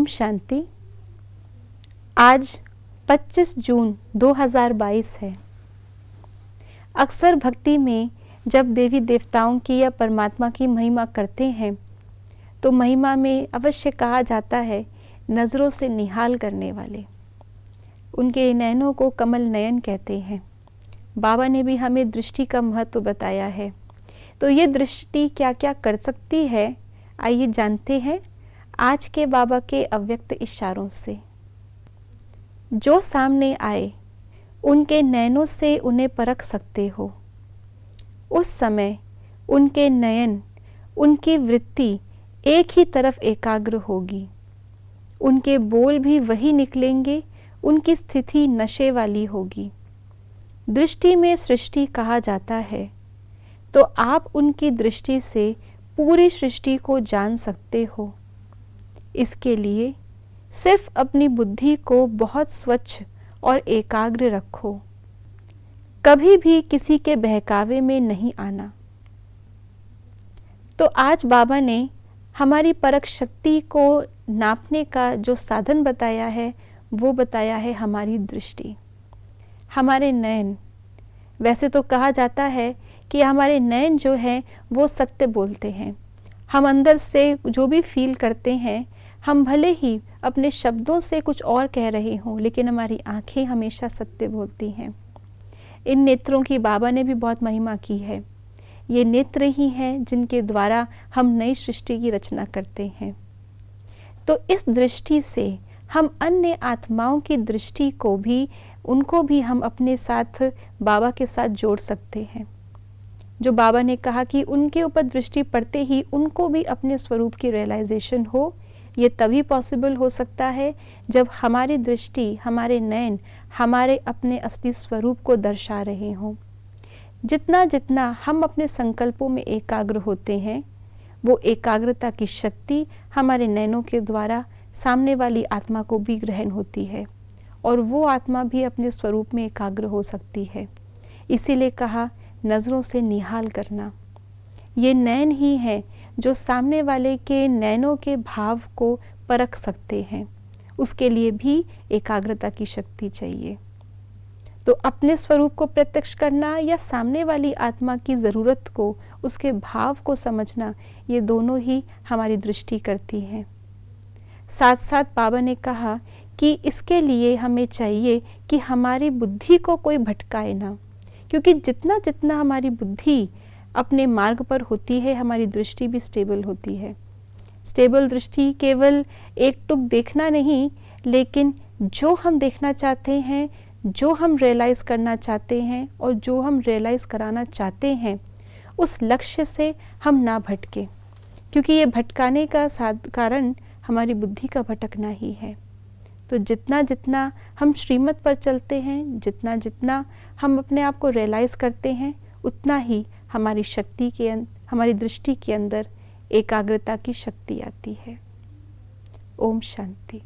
शांति। आज 25 जून 2022 है। अक्सर भक्ति में जब देवी देवताओं की या परमात्मा की महिमा करते हैं तो महिमा में अवश्य कहा जाता है नज़रों से निहाल करने वाले। उनके नयनों को कमल नयन कहते हैं। बाबा ने भी हमें दृष्टि का महत्व बताया है। तो ये दृष्टि क्या क्या कर सकती है, आइए जानते हैं आज के बाबा के अव्यक्त इशारों से। जो सामने आए उनके नयनों से उन्हें परख सकते हो। उस समय उनके नयन, उनकी वृत्ति एक ही तरफ एकाग्र होगी। उनके बोल भी वही निकलेंगे, उनकी स्थिति नशे वाली होगी। दृष्टि में सृष्टि कहा जाता है, तो आप उनकी दृष्टि से पूरी सृष्टि को जान सकते हो। इसके लिए सिर्फ अपनी बुद्धि को बहुत स्वच्छ और एकाग्र रखो। कभी भी किसी के बहकावे में नहीं आना। तो आज बाबा ने हमारी परख शक्ति को नापने का जो साधन बताया है वो बताया है हमारी दृष्टि, हमारे नयन। वैसे तो कहा जाता है कि हमारे नयन जो हैं वो सत्य बोलते हैं। हम अंदर से जो भी फील करते हैं, हम भले ही अपने शब्दों से कुछ और कह रहे हों, लेकिन हमारी आंखें हमेशा सत्य बोलती हैं। इन नेत्रों की बाबा ने भी बहुत महिमा की है। ये नेत्र ही हैं जिनके द्वारा हम नई सृष्टि की रचना करते हैं। तो इस दृष्टि से हम अन्य आत्माओं की दृष्टि को भी, उनको भी हम अपने साथ बाबा के साथ जोड़ सकते हैं। जो बाबा ने कहा कि उनके ऊपर दृष्टि पड़ते ही उनको भी अपने स्वरूप की रियलाइजेशन हो। ये तभी पॉसिबल हो सकता है जब हमारी दृष्टि, हमारे नयन हमारे अपने असली स्वरूप को दर्शा रहे हों। जितना जितना हम अपने संकल्पों में एकाग्र होते हैं, वो एकाग्रता की शक्ति हमारे नयनों के द्वारा सामने वाली आत्मा को भी ग्रहण होती है और वो आत्मा भी अपने स्वरूप में एकाग्र हो सकती है। इसीलिए कहा नज़रों से निहाल करना। ये नयन ही है जो सामने वाले के नयनों के भाव को परख सकते हैं। उसके लिए भी एकाग्रता की शक्ति चाहिए। तो अपने स्वरूप को प्रत्यक्ष करना या सामने वाली आत्मा की ज़रूरत को, उसके भाव को समझना, ये दोनों ही हमारी दृष्टि करती हैं। साथ साथ बाबा ने कहा कि इसके लिए हमें चाहिए कि हमारी बुद्धि को कोई भटकाए ना, क्योंकि जितना जितना हमारी बुद्धि अपने मार्ग पर होती है, हमारी दृष्टि भी स्टेबल होती है। स्टेबल दृष्टि केवल एक टुक देखना नहीं, लेकिन जो हम देखना चाहते हैं, जो हम रियलाइज़ करना चाहते हैं और जो हम रियलाइज़ कराना चाहते हैं, उस लक्ष्य से हम ना भटके, क्योंकि ये भटकाने का कारण हमारी बुद्धि का भटकना ही है। तो जितना जितना हम श्रीमत पर चलते हैं, जितना जितना हम अपने आप को रियलाइज़ करते हैं, उतना ही हमारी शक्ति के हमारी दृष्टि के अंदर एकाग्रता की शक्ति आती है। ओम शांति।